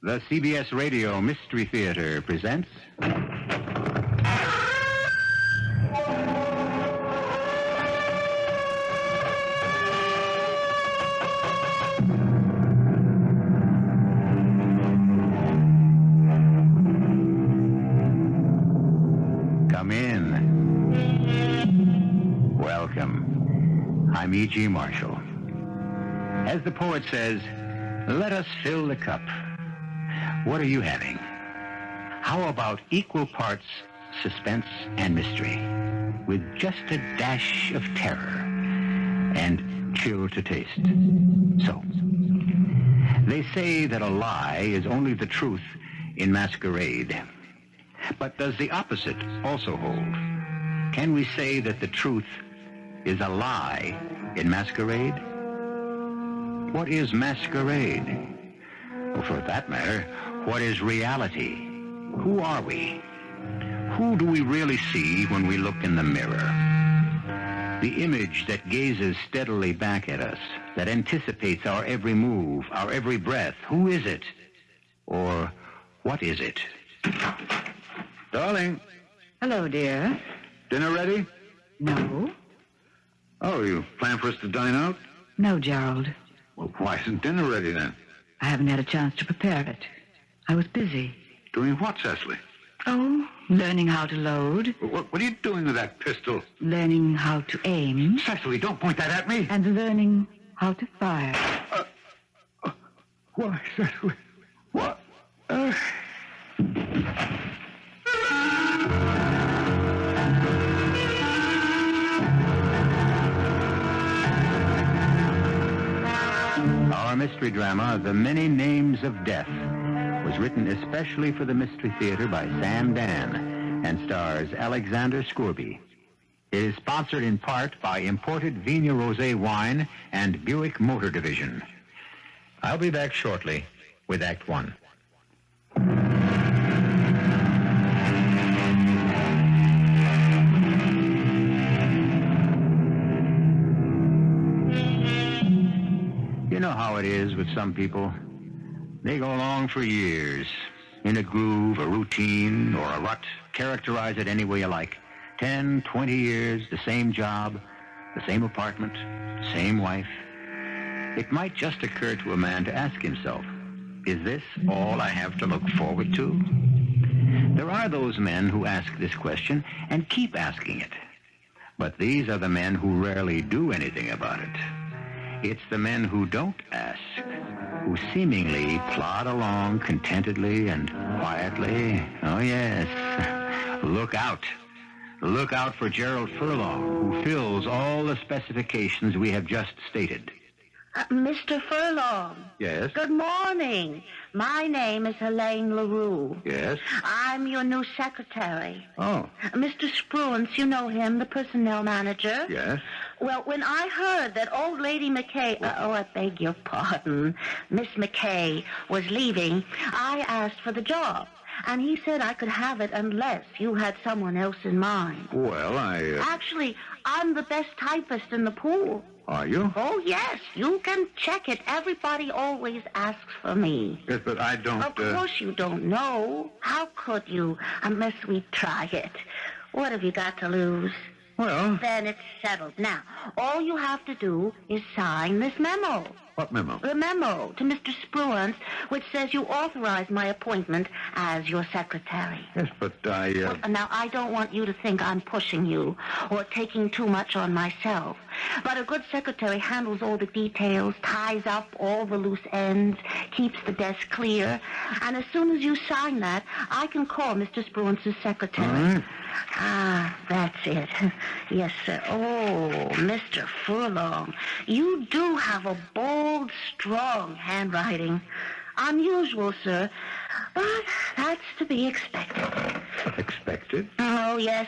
The CBS Radio Mystery Theater presents... Come in. Welcome. I'm E.G. Marshall. As the poet says, let us fill the cup. What are you having? How about equal parts suspense and mystery, with just a dash of terror and chill to taste? So, they say that a lie is only the truth in masquerade. But does the opposite also hold? Can we say that the truth is a lie in masquerade? What is masquerade? Or for that matter, what is reality? Who are we? Who do we really see when we look in the mirror? The image that gazes steadily back at us, that anticipates our every move, our every breath. Who is it? Or what is it? Darling. Hello, dear. Dinner ready? No. Oh, you plan for us to dine out? No, Gerald. Well, why isn't dinner ready then? I haven't had a chance to prepare it. I was busy. Doing what, Cecily? Oh, learning how to load. What are you doing with that pistol? Learning how to aim. Cecily, don't point that at me. And learning how to fire. Why, Cecily? What? Our mystery drama, The Many Names of Death, was written especially for the Mystery Theater by Sam Dann and stars Alexander Scourby. It is sponsored in part by imported Vigna Rosé wine and Buick Motor Division. I'll be back shortly with Act One. You know how it is with some people. They go along for years, in a groove, a routine, or a rut. Characterize it any way you like. 10, 20 years, the same job, the same apartment, same wife. It might just occur to a man to ask himself, is this all I have to look forward to? There are those men who ask this question and keep asking it. But these are the men who rarely do anything about it. It's the men who don't ask, who seemingly plod along contentedly and quietly. Oh, yes. Look out. Look out for Gerald Furlong, who fills all the specifications we have just stated. Mr. Furlong. Yes? Good morning. My name is Helene LaRue. Yes? I'm your new secretary. Oh. Mr. Spruance, you know him, the personnel manager? Yes? Well, when I heard that old Lady McKay, I beg your pardon, Miss McKay was leaving, I asked for the job. And he said I could have it unless you had someone else in mind. Well, Actually, I'm the best typist in the pool. Are you? Oh, yes. You can check it. Everybody always asks for me. Yes, but I don't... Of course you don't know. How could you, unless we try it? What have you got to lose? Well... Then it's settled. Now, all you have to do is sign this memo. What memo? The memo to Mr. Spruance, which says you authorized my appointment as your secretary. Yes, but Now, I don't want you to think I'm pushing you or taking too much on myself. But a good secretary handles all the details, ties up all the loose ends, keeps the desk clear. And as soon as you sign that, I can call Mr. Spruance's secretary. All right. Ah, that's it. Yes, sir. Oh, Mr. Furlong, you do have a bold, strong handwriting. Unusual, sir, but that's to be expected. Expected? Oh, yes.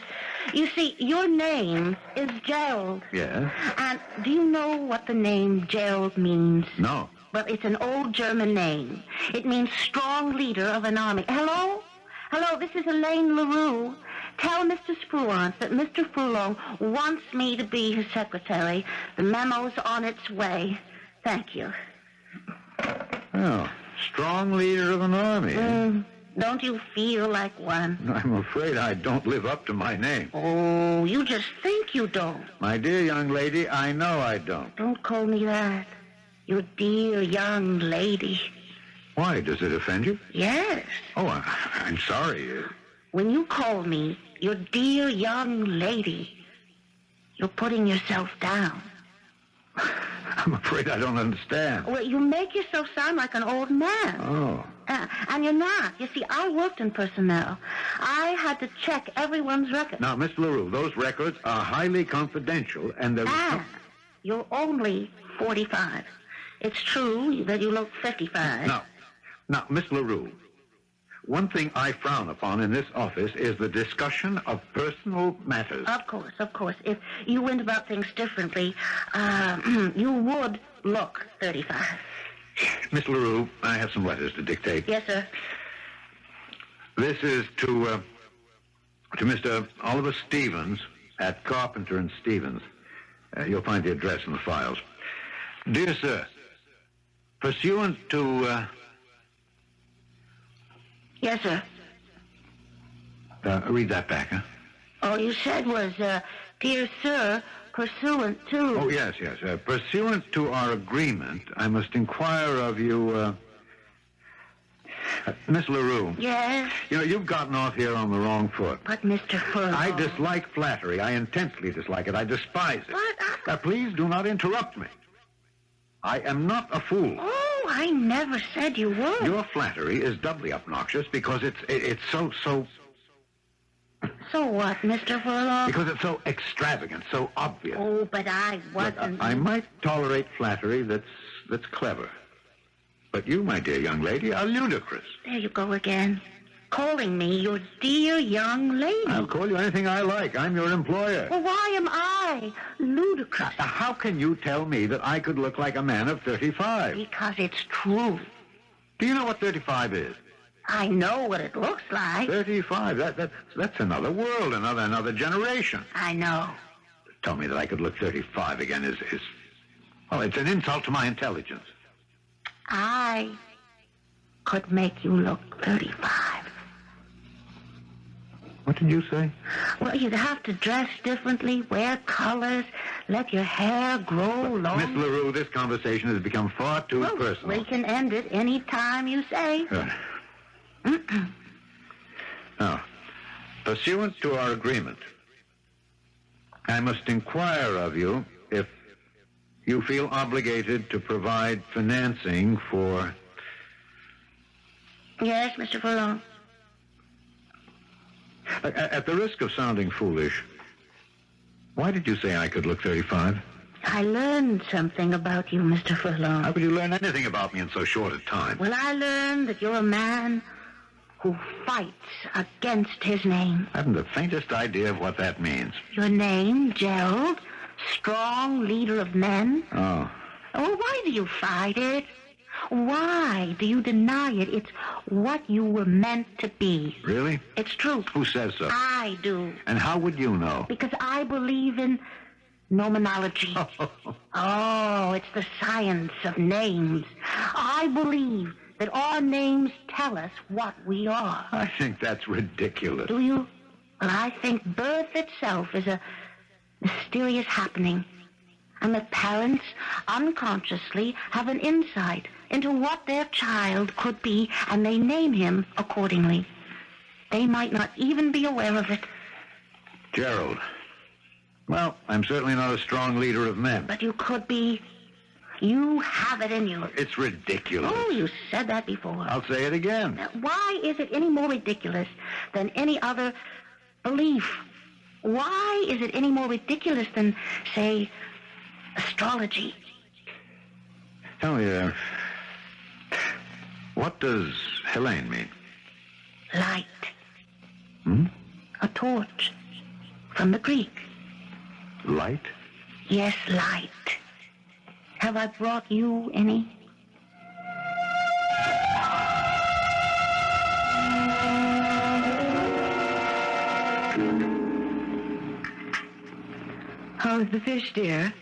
You see, your name is Gerald. Yes? And do you know what the name Gerald means? No. Well, it's an old German name. It means strong leader of an army. Hello? Hello, this is Helene LaRue. Tell Mr. Spruance that Mr. Furlong wants me to be his secretary. The memo's on its way. Thank you. Oh, Strong leader of an army. Don't you feel like one? I'm afraid I don't live up to my name. Oh, you just think you don't. My dear young lady, I know I don't. Don't call me that. You dear young lady. Why? Does it offend you? Yes. Oh, I'm sorry. When you call me your dear young lady, you're putting yourself down. I'm afraid I don't understand. Well, you make yourself sound like an old man. Oh. And you're not. You see, I worked in personnel. I had to check everyone's record. Now, Miss LaRue, those records are highly confidential, and they're... You're only 45. It's true that you look 55. Now, Miss LaRue, one thing I frown upon in this office is the discussion of personal matters. Of course. If you went about things differently, you would look 35. Miss LaRue, I have some letters to dictate. Yes, sir. This is to Mr. Oliver Stevens at Carpenter and Stevens. You'll find the address in the files. Dear sir, pursuant to... Yes, sir. Read that back, huh? All you said was, dear sir, pursuant to... Oh, yes. Pursuant to our agreement, I must inquire of you, Miss LaRue. Yes? You know, you've gotten off here on the wrong foot. But, Mr. Furlong... I dislike flattery. I intensely dislike it. I despise it. But please do not interrupt me. I am not a fool. Oh, I never said you were. Your flattery is doubly obnoxious because it's so... So what, Mr. Furlong? Because it's so extravagant, so obvious. Oh, but I wasn't... Look, I might tolerate flattery that's clever. But you, my dear young lady, are ludicrous. There you go again. Calling me your dear young lady. I'll call you anything I like. I'm your employer. Well, why am I ludicrous? How can you tell me that I could look like a man of 35? Because it's true. Do you know what 35 is? I know what it looks like. 35, that's another world, another generation. I know. Tell me that I could look 35 again is well, it's an insult to my intelligence. I could make you look 35. What did you say? Well, you'd have to dress differently, wear colors, let your hair grow long. Miss LaRue, this conversation has become far too personal. We can end it any time you say. Now, pursuant to our agreement, I must inquire of you if you feel obligated to provide financing for... Yes, Mr. Furlong. At the risk of sounding foolish, why did you say I could look 35? I learned something about you, Mr. Furlong. How could you learn anything about me in so short a time? Well, I learned that you're a man who fights against his name. I haven't the faintest idea of what that means. Your name, Gerald, strong leader of men. Oh. Oh, why do you fight it? Why do you deny it? It's what you were meant to be. Really? It's true. Who says so? I do. And how would you know? Because I believe in nomenology. Oh, it's the science of names. I believe that our names tell us what we are. I think that's ridiculous. Do you? Well, I think birth itself is a mysterious happening. And that parents unconsciously have an insight into what their child could be, and they name him accordingly. They might not even be aware of it. Gerald. Well, I'm certainly not a strong leader of men. But you could be. You have it in you. It's ridiculous. Oh, you said that before. I'll say it again. Why is it any more ridiculous than any other belief? Why is it any more ridiculous than, say, astrology? Tell me, what does Helene mean? Light. Hmm? A torch. From the Greek. Light? Yes, light. Have I brought you any? How's the fish, dear?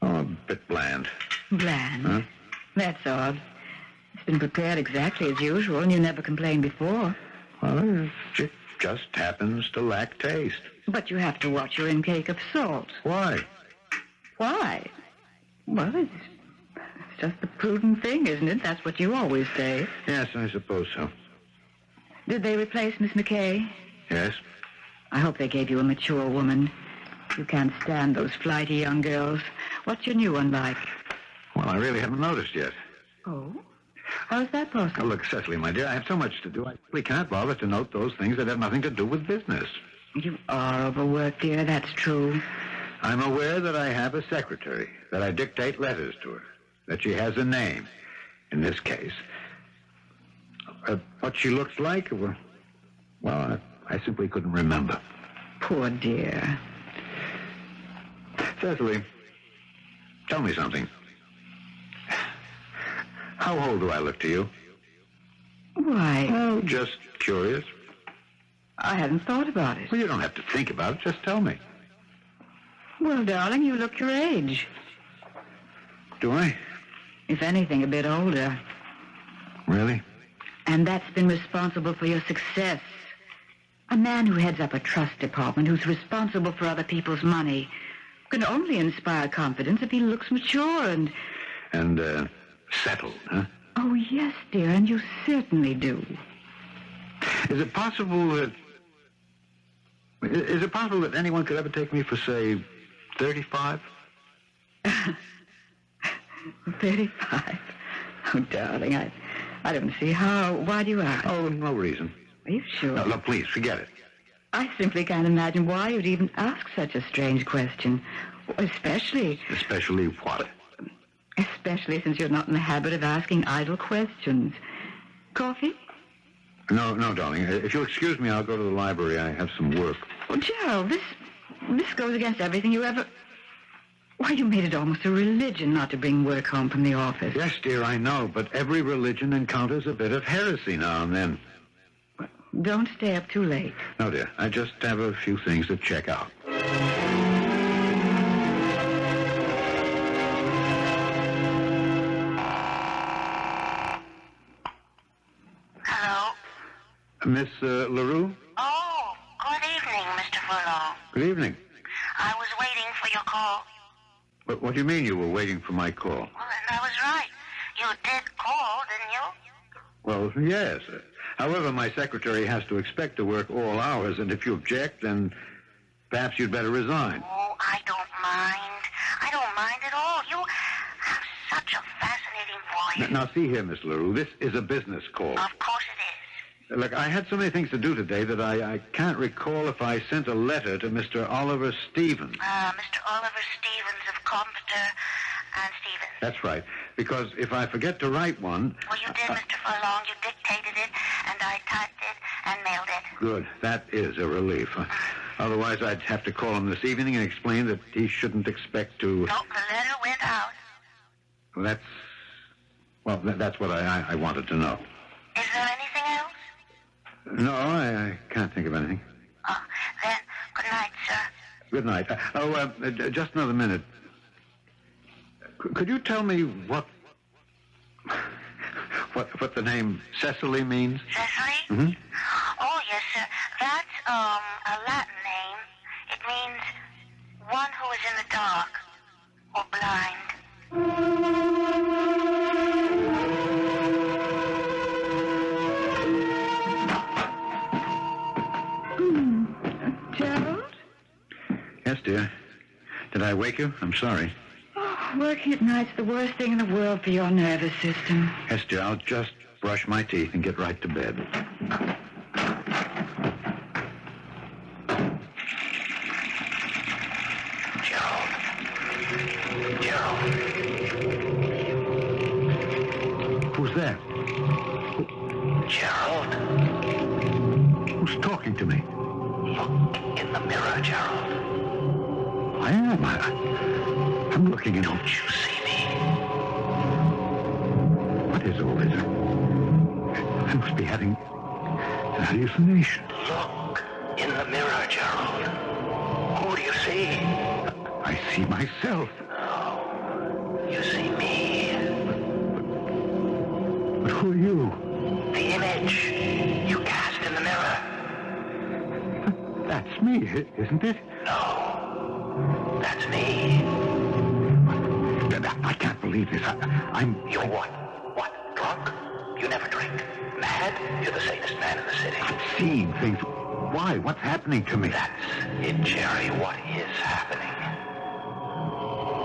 Oh, a bit bland. Bland. Huh? That's odd. It's been prepared exactly as usual, and you never complained before. Well, it just happens to lack taste. But you have to watch your intake of salt. Why? Why? Well, it's just the prudent thing, isn't it? That's what you always say. Yes, I suppose so. Did they replace Miss McKay? Yes. I hope they gave you a mature woman. You can't stand those flighty young girls. What's your new one like? Well, I really haven't noticed yet. Oh? How is that Oh, possible? look, Cecily, my dear, I have so much to do. I simply can't bother to note those things that have nothing to do with business. You are overworked, dear. That's true. I'm aware that I have a secretary, that I dictate letters to her, that she has a name, in this case. What she looks like, well, I simply couldn't remember. Poor dear. Cecily, tell me something. How old do I look to you? Why, Oh, just curious. I hadn't thought about it. Well, you don't have to think about it. Just tell me. Well, darling, you look your age. Do I? If anything, a bit older. Really? And that's been responsible for your success. A man who heads up a trust department, who's responsible for other people's money, can only inspire confidence if he looks mature and... And, settled, huh? Oh, yes, dear, and you certainly do. Is it possible that... Is it possible that anyone could ever take me for, say, 35? 35. Oh, darling, I don't see how. Why do you ask? Oh, no reason. Are you sure? No, please, forget it. I simply can't imagine why you'd even ask such a strange question. Especially Especially what? since you're not in the habit of asking idle questions. Coffee? No, darling. If you'll excuse me, I'll go to the library. I have some work. Well, Gerald, this goes against everything you ever... Why, you made it almost a religion not to bring work home from the office. Yes, dear, I know, but every religion encounters a bit of heresy now and then. Don't stay up too late. No, dear, I just have a few things to check out. Hello? Miss LaRue? Oh, good evening, Mr. Furlong. Good evening. I was waiting for your call. What do you mean you were waiting for my call? Well, and I was right. You did call, didn't you? Well, yes. However, my secretary has to expect to work all hours, and if you object, then perhaps you'd better resign. Oh, I don't mind. I don't mind at all. You have such a fascinating voice. Now, see here, Miss LaRue, this is a business call. Of course it is. Look, I had so many things to do today that I can't recall if I sent a letter to Mr. Oliver Stevens. Mr. Oliver Stevens of Carpenter and Stevens. That's right, because if I forget to write one... Well, you did, Mr. Furlong. You dictated it, and I typed it and mailed it. Good. That is a relief. Otherwise, I'd have to call him this evening and explain that he shouldn't expect to... No, the letter went out. That's what I wanted to know. Is there anything else? No, I can't think of anything. Oh, then, good night, sir. Good night. Just another minute. Could you tell me what the name Cecily means? Cecily? Mm-hmm. Oh, yes, sir. That's, a Latin name. It means one who is in the dark or blind. Gerald? Yes, dear. Did I wake you? I'm sorry. Oh, working at night's the worst thing in the world for your nervous system. Yes, dear. I'll just brush my teeth and get right to bed. Gerald. Who's there? Gerald, Who's talking to me? look in the mirror, Gerald. I am. I'm looking in. Don't you see me? What is all this? I must be having a hallucination. Look in the mirror, Gerald. Who do you see? I see myself. No, you see me. But Who are you? The image you cast in the mirror. That's me, isn't it? No, that's me. I can't believe this. I'm... You're what? What? Drunk? You never drink. Mad? You're the sanest man in the city. I'm seeing things. Why? What's happening to me? That's it, Jerry. What is happening?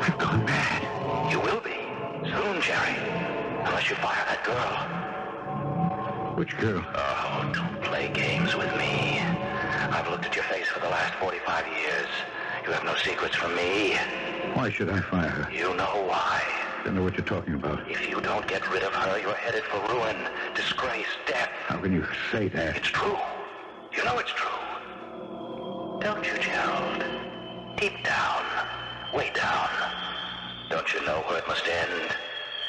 I've gone mad. You will be. Soon, Jerry. Unless you fire that girl. Which girl? Oh, don't play games with me. I've looked at your face for the last 45 years. You have no secrets from me. Why should I fire her? You know why. I don't know what you're talking about. If you don't get rid of her, you're headed for ruin, disgrace, death. How can you say that? It's true. You know it's true. Don't you, Gerald? Deep down, way down. Don't you know where it must end?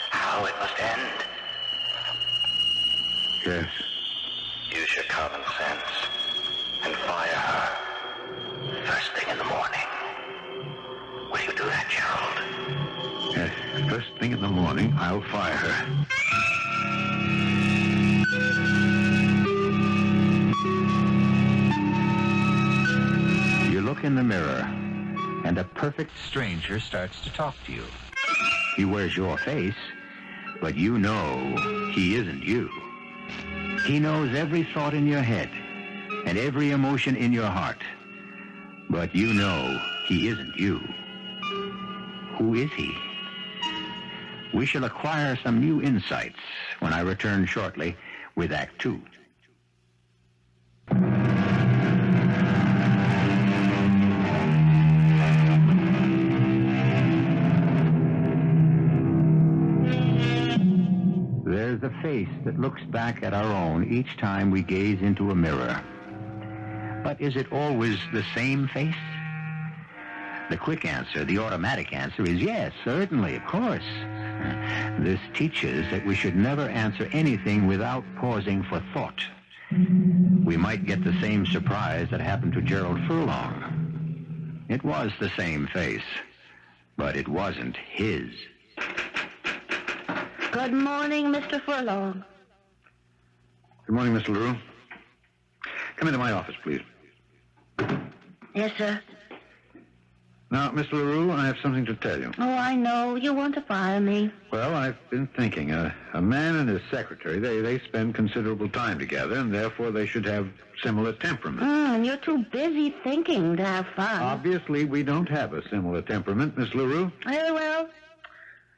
How it must end? Yes. Use your common sense and fire her first thing in the morning. Will you do that, Gerald? Yes. First thing in the morning, I'll fire her. You look in the mirror, and a perfect stranger starts to talk to you. He wears your face, but you know he isn't you. He knows every thought in your head and every emotion in your heart, but you know he isn't you. Who is he? We shall acquire some new insights when I return shortly with Act 2. There's a face that looks back at our own each time we gaze into a mirror. But is it always the same face? The quick answer, the automatic answer is yes, certainly, of course. This teaches that we should never answer anything without pausing for thought. We might get the same surprise that happened to Gerald Furlong. It was the same face, but it wasn't his. Good morning, Mr. Furlong. Good morning, Mr. LaRue. Come into my office, please. Yes, sir. Now, Mr. LaRue, I have something to tell you. Oh, I know. You want to fire me. Well, I've been thinking. A man and his secretary, they spend considerable time together, and therefore they should have similar temperaments. You're too busy thinking to have fun. Obviously, we don't have a similar temperament, Miss LaRue. Very well.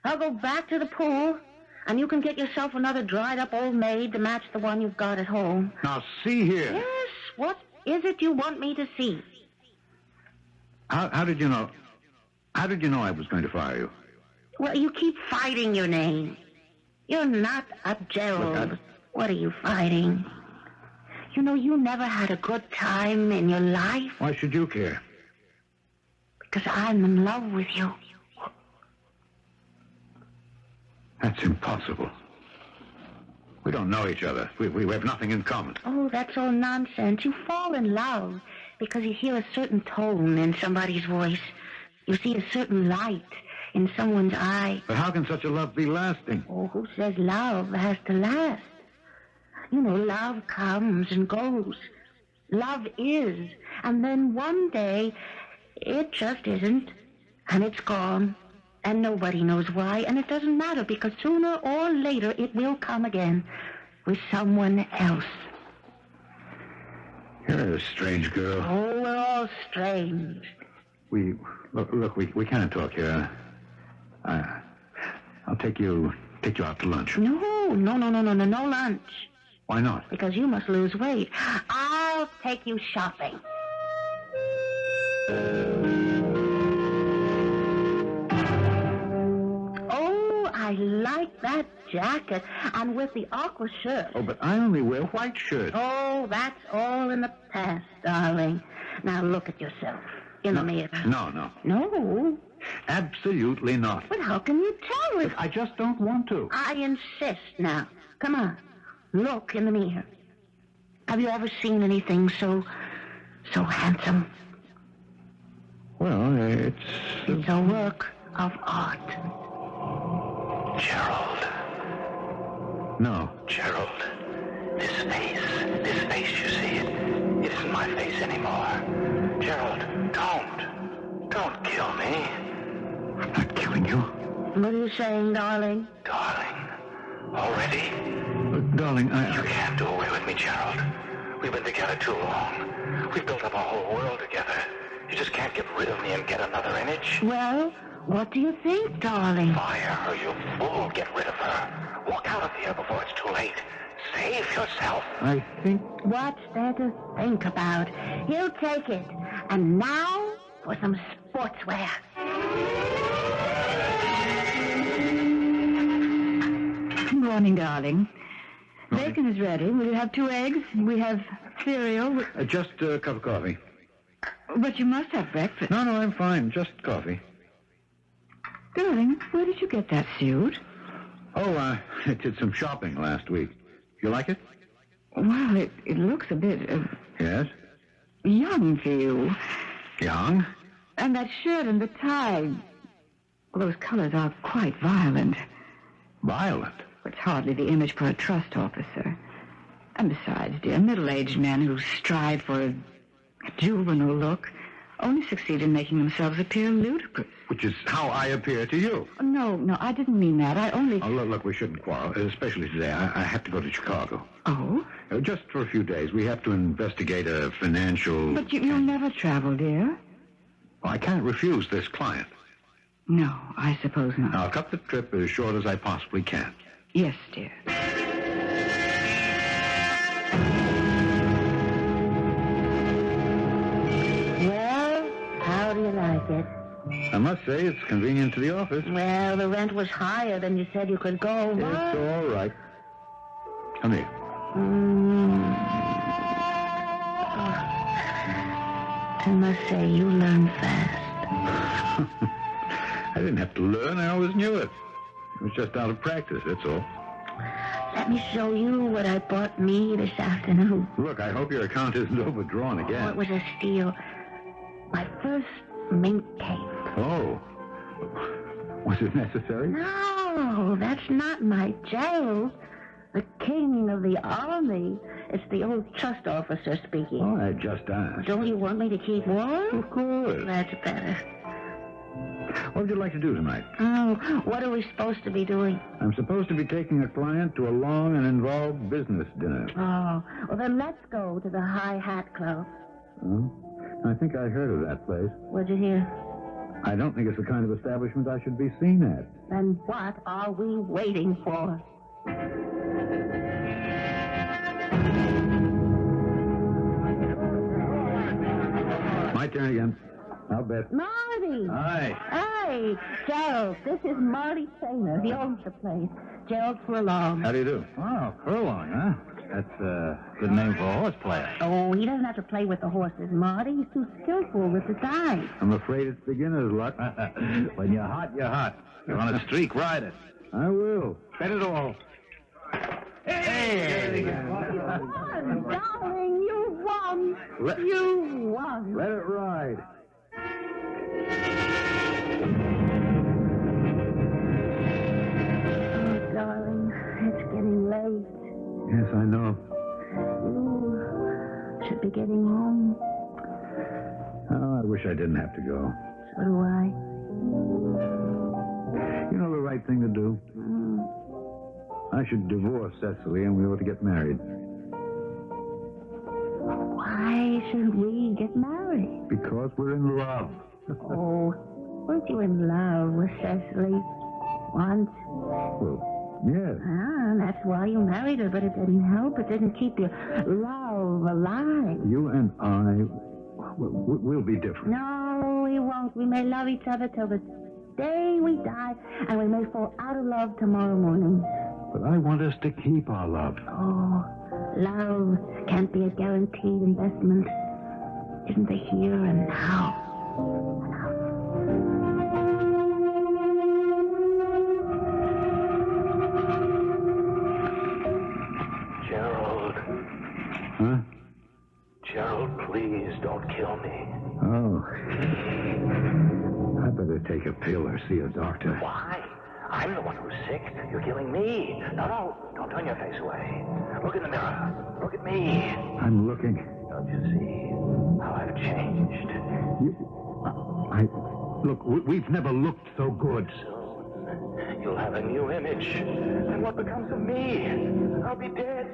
I'll go back to the pool, and you can get yourself another dried-up old maid to match the one you've got at home. Now, see here. Yes, what is it you want me to see? How did you know? How did you know I was going to fire you? Well, you keep fighting your name. You're not a Gerald. Look, What are you fighting? You know, you never had a good time in your life. Why should you care? Because I'm in love with you. That's impossible. We don't know each other. We have nothing in common. Oh, that's all nonsense. You fall in love because you hear a certain tone in somebody's voice. You see a certain light in someone's eye. But how can such a love be lasting? Oh, who says love has to last? You know, love comes and goes. Love is. And then one day, it just isn't. And it's gone. And nobody knows why. And it doesn't matter because sooner or later it will come again with someone else. You're a strange girl. Oh, we're all strange. Look, we can't talk here. I'll take you out to lunch. No lunch. Why not? Because you must lose weight. I'll take you shopping. Oh, I like that jacket. And with the aqua shirt. Oh, but I only wear white shirts. Oh, that's all in the past, darling. Now look at yourself in the mirror. No. No? Absolutely not. But how can you tell if... I just don't want to. I insist now. Come on. Look in the mirror. Have you ever seen anything so handsome? Well, it's a work of art. Gerald. No. Gerald, this face, you see, it isn't my face anymore. Gerald, don't kill me. I'm not killing you. What are you saying, darling? Darling, already? Darling, You can't do away with me, Gerald. We've been together too long. We've built up a whole world together. You just can't get rid of me and get another image. Well, what do you think, darling? Fire her, you fool. Get rid of her. Walk out of here before it's too late. Save yourself. I think... What's there to think about? He'll take it. And now for some sportswear. Good morning, darling. Bacon is ready. Will you have 2 eggs? We have cereal. just a cup of coffee. But you must have breakfast. No, I'm fine. Just coffee. Darling, where did you get that suit? Oh, I did some shopping last week. You like it? Well, it looks a bit Yes. young for you. Young? And that shirt and the tie, well, those colors are quite violent. Violent? It's hardly the image for a trust officer. And besides, dear, middle-aged men who strive for a juvenile look only succeed in making themselves appear ludicrous. Which is how I appear to you. No, I didn't mean that. I only... Oh, look, we shouldn't quarrel, especially today. I have to go to Chicago. Oh? Just for a few days. We have to investigate a financial... But you'll never travel, dear. Well, I can't refuse this client. No, I suppose not. I'll cut the trip as short as I possibly can. Yes, dear. Well, how do you like it? I must say it's convenient to the office. Well, the rent was higher than you said you could go. It's all right. Come here. I must say, you learn fast. I didn't have to learn. I always knew it. It was just out of practice, that's all. Let me show you what I bought me this afternoon. Look, I hope your account isn't overdrawn Oh, again. it was a steal. My first mink cape. Oh. Was it necessary? No, that's not my Gerald. The king of the army. It's the old trust officer speaking. Oh, I just asked. Don't you want me to keep warm? Of course. That's better. What would you like to do tonight? Oh, what are we supposed to be doing? I'm supposed to be taking a client to a long and involved business dinner. Oh, well then let's go to the High Hat Club. Oh? I think I heard of that place. What'd you hear? I don't think it's the kind of establishment I should be seen at. Then what are we waiting for? My turn again. I'll bet. Marty! Hi. Hey, Gerald, this is Marty Trainer. He owns the place. Gerald Furlong. How do you do? Oh, Furlong, huh? That's a good name for a horse player. Oh, he doesn't have to play with the horses, Marty. He's too skillful with the dice. I'm afraid it's beginner's luck. When you're hot, you're hot. You're on a streak, ride it. I will. Bet it all. Hey! Darling, you won. You won. Let it ride. Oh, darling, it's getting late. Yes, I know. You should be getting home. Oh, I wish I didn't have to go. So do I. You know the right thing to do? I should divorce Cecily and we ought to get married. Why should we get married? Because we're in love. Oh, weren't you in love with Cecily once? Well, yes. Ah, that's why you married her, but it didn't help. It didn't keep your love alive. You and I, we'll be different. No, we won't. We may love each other till the day we die, and we may fall out of love tomorrow morning. But I want us to keep our love. Oh, love can't be a guaranteed investment. Isn't the here and now? Gerald. Huh? Gerald, please don't kill me. Oh. I better take a pill or see a doctor. Why? I'm the one who's sick. You're killing me. No, don't turn your face away. Look in the mirror. Look at me. I'm looking. Don't you see how I've changed? Look, we've never looked so good. Soon, you'll have a new image. And what becomes of me? I'll be dead.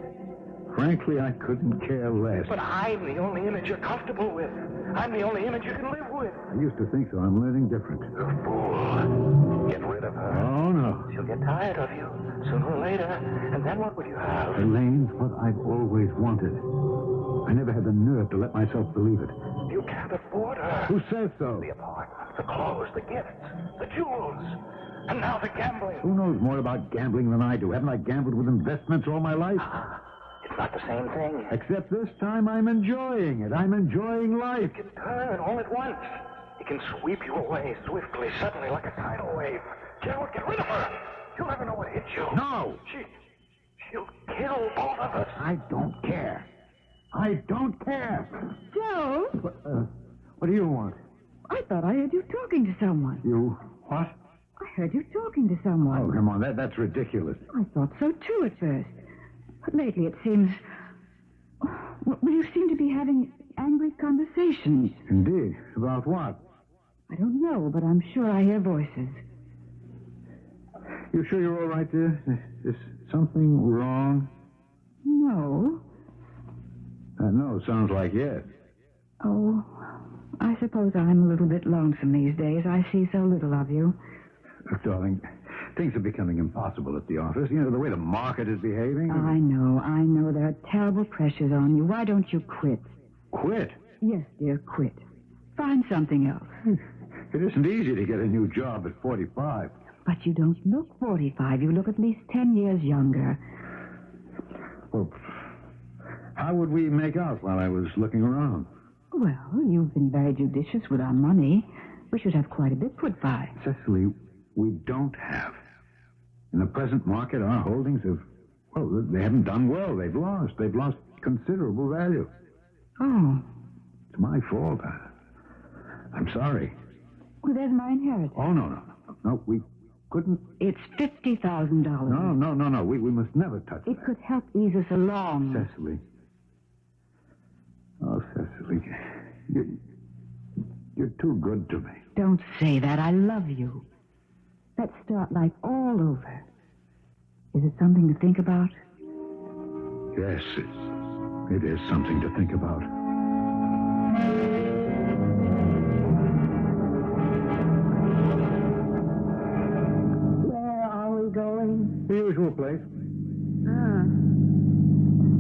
Frankly, I couldn't care less. But I'm the only image you're comfortable with. I'm the only image you can live with. I used to think so. I'm learning different. You fool. Get rid of her. Oh, no. She'll get tired of you, sooner or later. And then what will you have? Elaine's what I've always wanted. I never had the nerve to let myself believe it. You can't afford her. Who says so? The apartment, the clothes, the gifts, the jewels, and now the gambling. Who knows more about gambling than I do? Haven't I gambled with investments all my life? It's not the same thing. Except this time I'm enjoying it. I'm enjoying life. It can turn all at once. It can sweep you away swiftly, suddenly, like a tidal wave. Gerald, get rid of her. You'll never know what hit you. No. She'll kill both of us. I don't care. I don't care. Joe, What do you want? I thought I heard you talking to someone. You what? I heard you talking to someone. Oh, come on. That's ridiculous. I thought so, too, at first. But lately it seems... Well, you seem to be having angry conversations. Indeed. About what? I don't know, but I'm sure I hear voices. You sure you're all right there? Is something wrong? No. No, sounds like yes. Oh, I suppose I'm a little bit lonesome these days. I see so little of you. Look, darling, things are becoming impossible at the office. You know, the way the market is behaving. I know. There are terrible pressures on you. Why don't you quit? Quit? Yes, dear, quit. Find something else. It isn't easy to get a new job at 45. But you don't look 45. You look at least 10 years younger. Well, how would we make out while I was looking around? Well, you've been very judicious with our money. We should have quite a bit put by. Cecily, we don't have. In the present market, our holdings have, well, they haven't done well. They've lost considerable value. Oh. It's my fault. I'm sorry. Well, there's my inheritance. Oh, no. No, we couldn't. It's $50,000. No. We must never touch It that. could help ease us along. Cecily. Oh, Cecily. You're too good to me. Don't say that. I love you. Let's start life all over. Is it something to think about? Yes, it is something to think about. Where are we going? The usual place. Ah.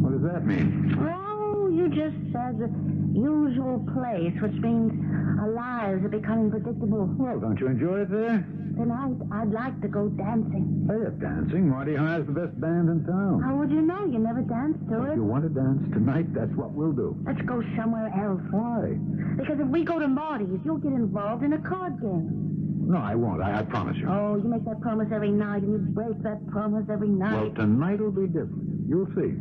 What does that mean? Oh, you just said the usual place, which means our lives are becoming predictable. Well, don't you enjoy it there? Tonight, I'd like to go dancing. Hey, if dancing. Marty hires the best band in town. How would you know? You never danced to If it. you want to dance tonight, that's what we'll do. Let's go somewhere else. Why? Because if we go to Marty's, you'll get involved in a card game. No, I won't. I promise you. Oh, you make that promise every night, and you break that promise every night. Well, tonight will be different. You'll see.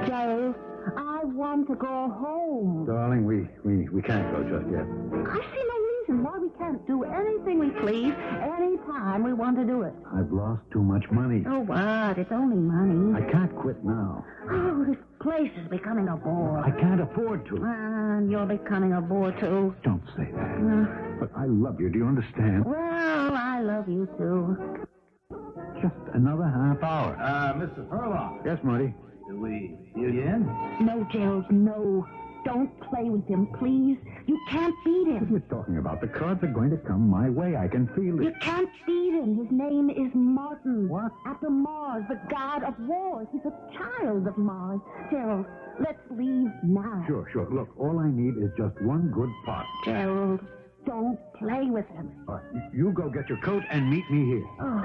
Joe, I want to go home. Darling, we can't go just yet. I see no reason why we can't do anything we please anytime we want to do it. I've lost too much money. Oh, what? It's only money. I can't quit now. Oh, this place is becoming a bore. I can't afford to. And you're becoming a bore, too. Don't say that. But I love you. Do you understand? Well, I love you, too. Just another half hour. Mr. Furlong, Yes, Marty. did we deal you in? No, Gerald, no. Don't play with him, please. You can't beat What are him. you talking about? The cards are going to come my way. I can feel You it. can't beat him. His name is Martin. What? After Mars, the god of war. He's a child of Mars. Gerald, let's leave now. Sure. Look, all I need is just one good pot. Gerald, don't play with him. All right, you go get your coat and meet me here. Oh.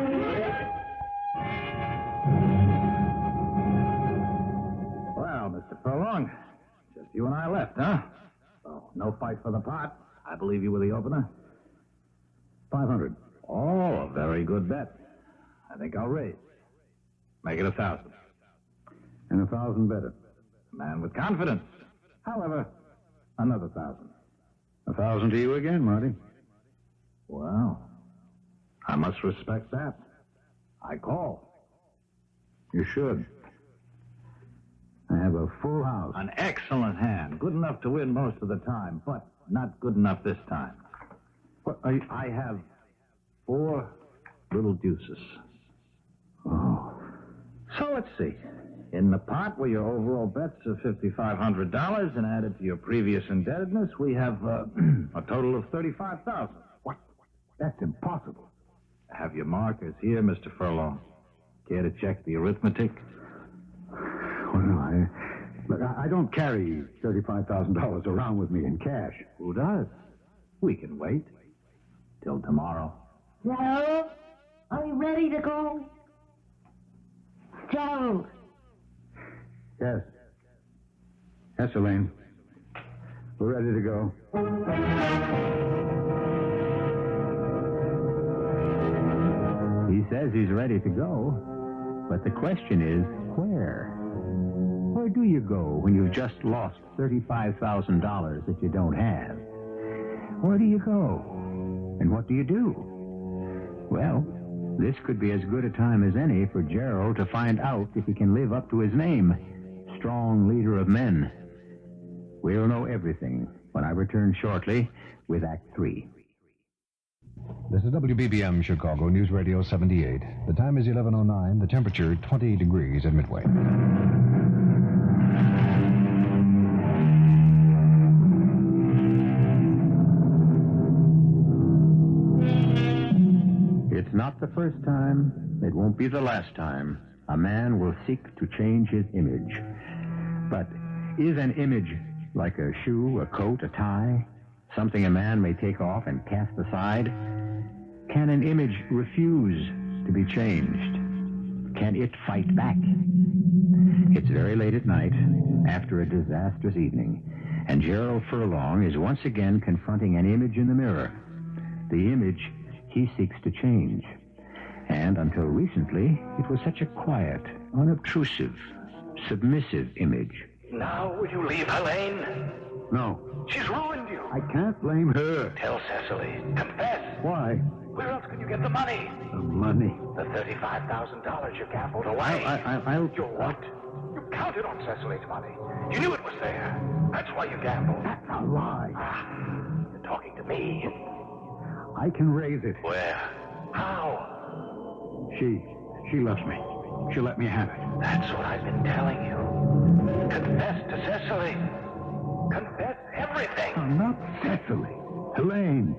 Well, Mr. Furlong, just you and I left, huh? So, no fight for the pot. I believe you were the opener. 500. Oh, a very good bet. I think I'll raise. Make it 1,000. And 1,000 better. Man with confidence. However, another 1,000. $1,000 to you again, Marty. Well, I must respect that. I call. You should. I have a full house. An excellent hand. Good enough to win most of the time, but not good enough this time. What, I have 4 little deuces. Oh. So let's see. In the pot were your overall bets of $5,500, and added to your previous indebtedness, we have a total of $35,000. What? That's impossible. I have your markers here, Mr. Furlong. Care to check the arithmetic? Well, look, I don't carry $35,000 around with me in cash. Who does? We can wait till tomorrow. Gerald, are you ready to go? Gerald. Yes. Yes, Elaine. We're ready to go. He says he's ready to go, but the question is, where? Where do you go when you've just lost $35,000 that you don't have? Where do you go? And what do you do? Well, this could be as good a time as any for Gerald to find out if he can live up to his name, strong leader of men. We'll know everything when I return shortly with Act 3. This is WBBM Chicago News Radio 78. The time is 11:09. The temperature 20 degrees at Midway. It's not the first time. It won't be the last time. A man will seek to change his image. But is an image like a shoe, a coat, a tie, something a man may take off and cast aside? Can an image refuse to be changed? Can it fight back? It's very late at night, after a disastrous evening, and Gerald Furlong is once again confronting an image in the mirror. The image he seeks to change. And until recently, it was such a quiet, unobtrusive, submissive image. Now will you leave Helene? No. She's ruined you. I can't blame her. Tell Cecily. Confess. Why? Where else can you get the money? The money. The $35,000 you gambled away. I'll... You what? You counted on Cecily's money. You knew it was there. That's why you gambled. That's a lie. You're talking to me. I can raise it. Where? How? She loves me. She'll let me have it. That's what I've been telling you. Confess to Cecily. Confess everything. I'm not Cecily. Helene.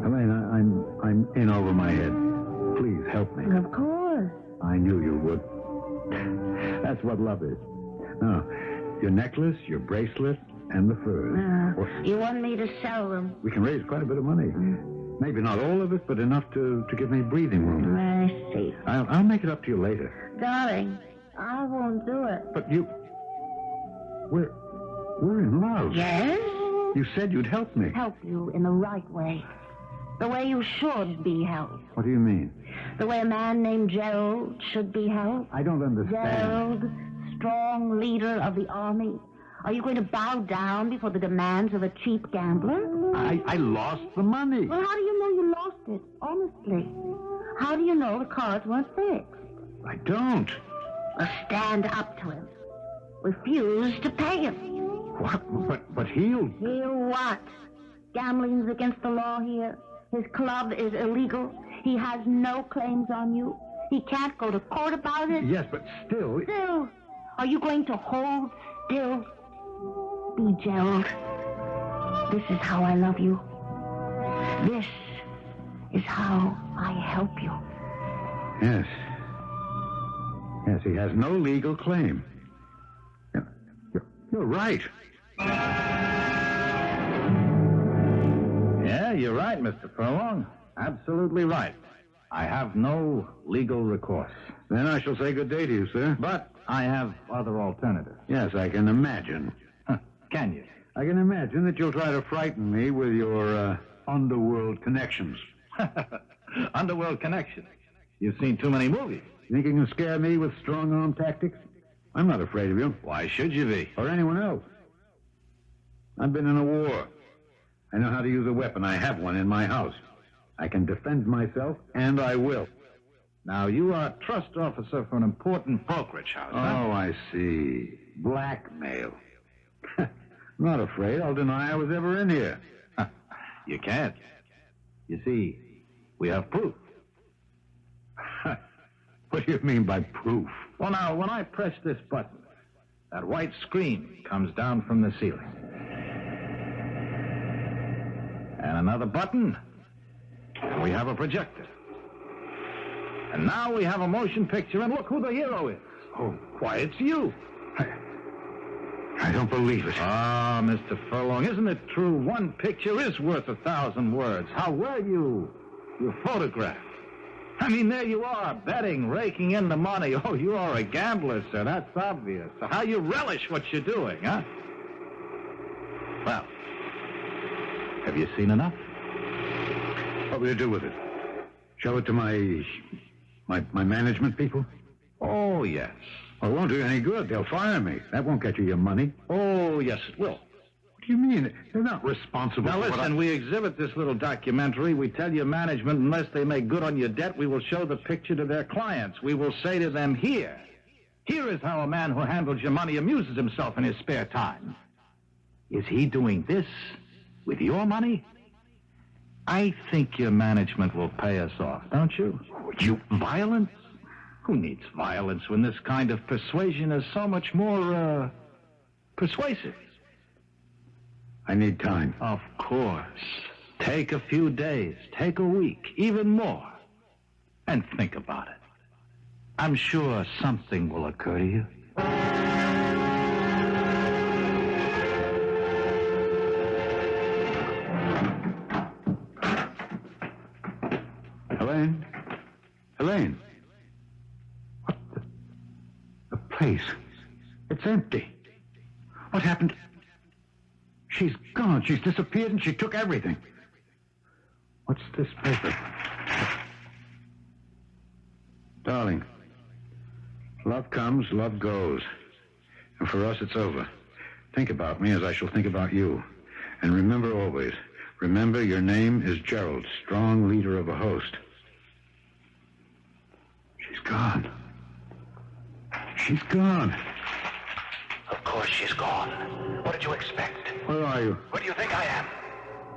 Helene, I'm in over my head. Please help me. Of course. I knew you would. That's what love is. Now, your necklace, your bracelet, and the furs. You want me to sell them? We can raise quite a bit of money. Maybe not all of it, but enough to give me breathing room. I see. I'll make it up to you later. Darling, I won't do it. But we're in love. Yes? You said you'd help me. Help you in the right way. The way you should be helped. What do you mean? The way a man named Gerald should be helped. I don't understand. Gerald, strong leader of the army. Are you going to bow down before the demands of a cheap gambler? I lost the money. Well, how do you know you lost it? Honestly. How do you know the cards weren't fixed? I don't. Well, stand up to him. Refuse to pay him. What? But he'll... He'll what? Gambling's against the law here. His club is illegal. He has no claims on you. He can't go to court about it. Yes, but still... Still? Are you going to hold still? Be Gerald. This is how I love you. This is how I help you. Yes. Yes, he has no legal claim. You're right. Yeah, you're right, Mr. Furlong. Absolutely right. I have no legal recourse. Then I shall say good day to you, sir. But I have other alternatives. Yes, I can imagine. Can you? I can imagine that you'll try to frighten me with your underworld connections. Underworld connection. You've seen too many movies. You think you can scare me with strong-arm tactics? I'm not afraid of you. Why should you be? Or anyone else. I've been in a war. I know how to use a weapon. I have one in my house. I can defend myself, and I will. Now, you are a trust officer for an important brokerage house, Oh, huh? I see. Blackmail. Not afraid. I'll deny I was ever in here. You can't. You see, we have proof. What do you mean by proof? Well, now, when I press this button, that white screen comes down from the ceiling. And another button, and we have a projector. And now we have a motion picture, and look who the hero is. Oh, Why, it's you. I don't believe it. Ah, Mr. Furlong, isn't it true? One picture is worth 1,000 words. How were you? You photographed. I mean, there you are, betting, raking in the money. Oh, you are a gambler, sir. That's obvious. So how you relish what you're doing, huh? Well, have you seen enough? What will you do with it? Show it to my management people? Oh, yes. Well, it won't do you any good. They'll fire me. That won't get you your money. Oh, yes, it will. What do you mean? They're not responsible Now, for what listen, we exhibit this little documentary. We tell your management, unless they make good on your debt, we will show the picture to their clients. We will say to them, here is how a man who handles your money amuses himself in his spare time. Is he doing this with your money? I think your management will pay us off, don't you? You violence? Who needs violence when this kind of persuasion is so much more, persuasive? I need time. Of course. Take a few days, take a week, even more. And think about it. I'm sure something will occur to you. Helene? Helene? What the place? It's empty. What happened? She's gone. She's disappeared and she took everything. What's this paper? Darling, love comes, love goes. And for us, it's over. Think about me as I shall think about you. And remember always, remember your name is Gerald, strong leader of a host. She's gone. She's gone. Of course she's gone. What did you expect? Where are you? What do you think I am?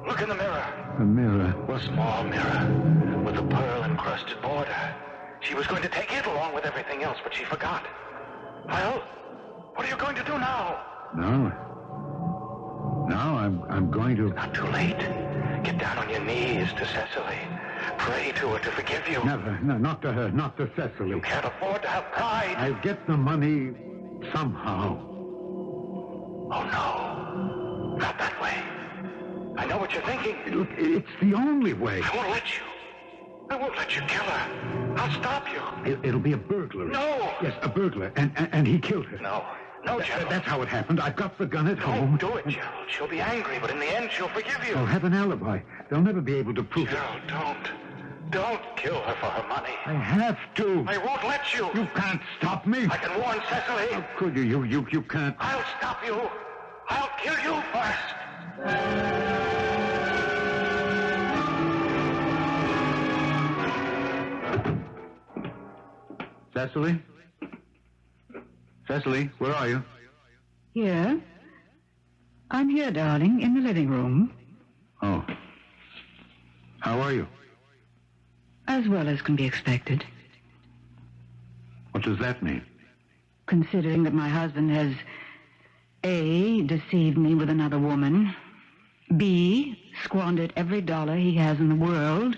Look in the mirror. A mirror. A small mirror with a pearl-encrusted border. She was going to take it along with everything else, but she forgot. Well, what are you going to do now? No. Now I'm going to... Not too late. Get down on your knees to Cecily. Pray to her to forgive you. Never. No, not to her. Not to Cecily. You can't afford to have pride. I'll get the money somehow. Oh, no. Not that way. I know what you're thinking. Look, it's the only way. I won't let you. I won't let you kill her. I'll stop you. It'll be a burglary. No. Yes, a burglar. And he killed her. No. No, Gerald. That's how it happened. I've got the gun at home. Don't do it, Gerald. She'll be angry, but in the end, she'll forgive you. I'll have an alibi. They'll never be able to prove it. Gerald, don't. Don't kill her for her money. I have to. I won't let you. You can't stop me. I can warn Cecily. How could you? You can't. I'll stop you. I'll kill you first. Cecily? Cecily, where are you? Here? I'm here, darling, in the living room. Oh. How are you? As well as can be expected. What does that mean? Considering that my husband has A, deceived me with another woman, B, squandered every dollar he has in the world,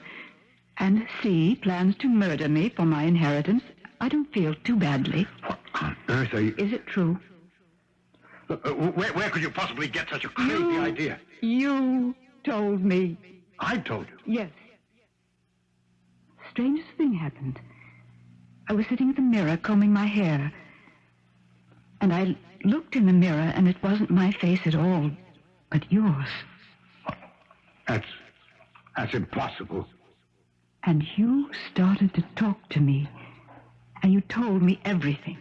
and C, plans to murder me for my inheritance, I don't feel too badly. What on earth are you... Is it true? Look, where could you possibly get such a crazy idea? You told me. I told you. Yes. Strangest thing happened. I was sitting at the mirror combing my hair, and I looked in the mirror, and it wasn't my face at all, but yours. That's impossible. And you started to talk to me, and you told me everything.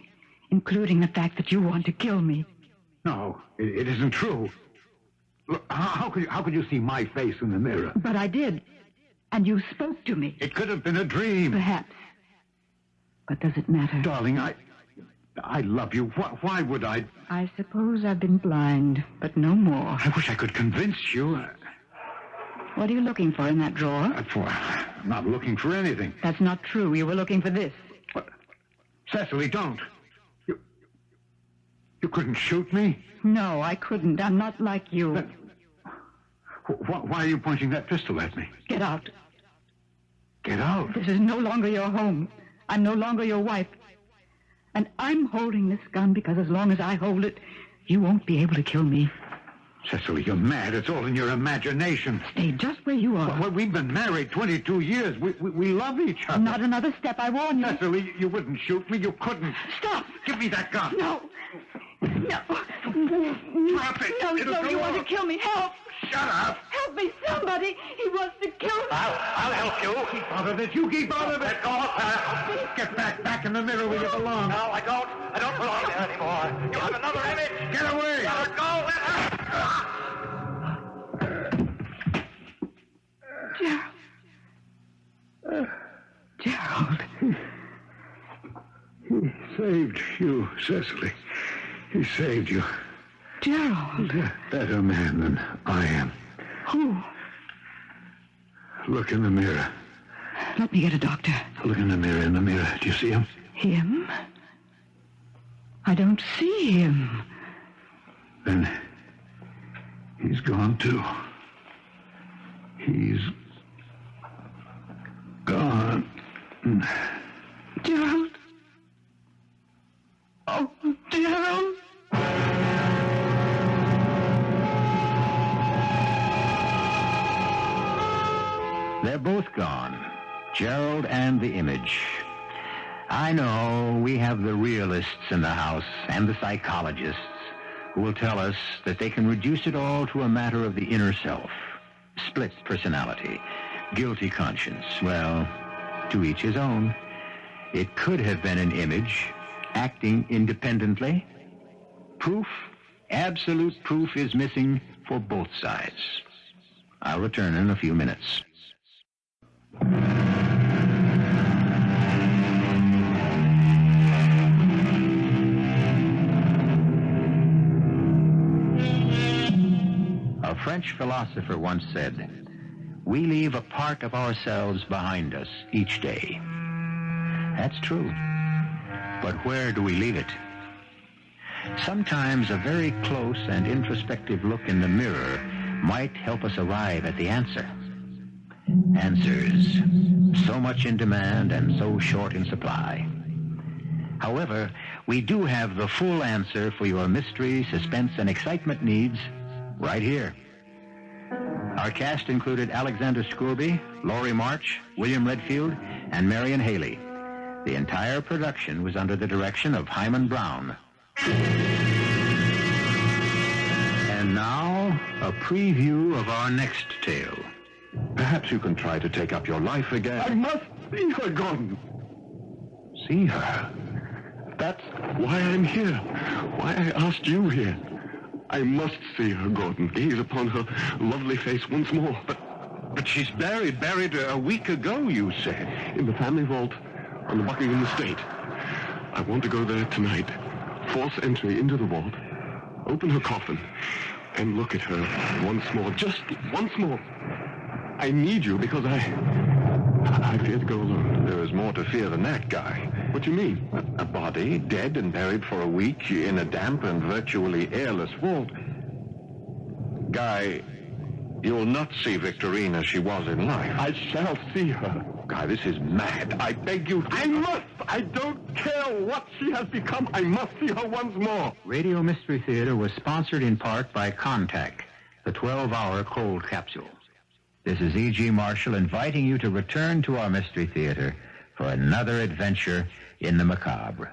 including the fact that you want to kill me. No, it isn't true. Look, how could you see my face in the mirror? But I did. And you spoke to me. It could have been a dream. Perhaps. But does it matter? Darling, I love you. Why would I? I suppose I've been blind, but no more. I wish I could convince you. What are you looking for in that drawer? I'm not looking for anything. That's not true. You were looking for this. What? Cecily, don't. You couldn't shoot me? No, I couldn't. I'm not like you. Why are you pointing that pistol at me? Get out. Get out? This is no longer your home. I'm no longer your wife. And I'm holding this gun because as long as I hold it, you won't be able to kill me. Cecily, you're mad. It's all in your imagination. Stay just where you are. Well, we've been married 22 years. We love each other. Not another step, I warn you. Cecily, you wouldn't shoot me. You couldn't. Stop. Give me that gun. No. No. Drop it. No, It'll no, go you want to off. kill me. Help. Shut up. Help me, somebody. He wants to kill me. I'll help you. Keep out of it. You keep out of it. Let go of her. Get back in the mirror where you belong. No, I don't. I don't belong there anymore. You have another image. Get away. Let her go. Let her. Gerald. He saved you, Cecily. He saved you. Gerald. He's a better man than I am. Who? Look in the mirror. Let me get a doctor. Look in the mirror, Do you see him? Him? I don't see him. Then he's gone too. He's gone. Gerald. Oh, Gerald. They're both gone, Gerald and the image. I know we have the realists in the house and the psychologists who will tell us that they can reduce it all to a matter of the inner self, split personality, guilty conscience. Well, to each his own. It could have been an image acting independently. Proof, absolute proof, is missing for both sides. I'll return in a few minutes. A French philosopher once said, "We leave a part of ourselves behind us each day." That's true. But where do we leave it? Sometimes a very close and introspective look in the mirror might help us arrive at the answer. Answers, so much in demand and so short in supply. However, we do have the full answer for your mystery, suspense, and excitement needs right here. Our cast included Alexander Scourby, Laurie March, William Redfield, and Marian Haley. The entire production was under the direction of Hyman Brown. And now, a preview of our next tale. Perhaps you can try to take up your life again. I must see her gone. See her? That's why I'm here. Why I asked you here. I must see her, Gordon. Gaze upon her lovely face once more. But she's buried a week ago, you said. In the family vault on the Buckingham estate. I want to go there tonight. Force entry into the vault. Open her coffin. And look at her once more. Just once more. I need you because I fear to go alone. There is more to fear than that, Guy. What do you mean? A body, dead and buried for a week in a damp and virtually airless vault. Guy, you will not see Victorine as she was in life. I shall see her. Guy, this is mad. I beg you to... I must! I don't care what she has become. I must see her once more. Radio Mystery Theater was sponsored in part by Contact, the 12-hour cold capsule. This is E.G. Marshall inviting you to return to our Mystery Theater for another adventure in the macabre.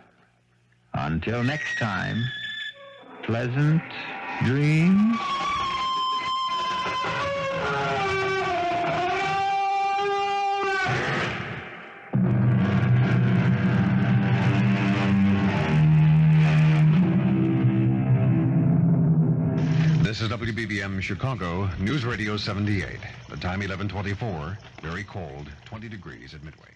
Until next time, pleasant dreams. WBBM Chicago, News Radio 78. The time 11:24. Very cold, 20 degrees at Midway.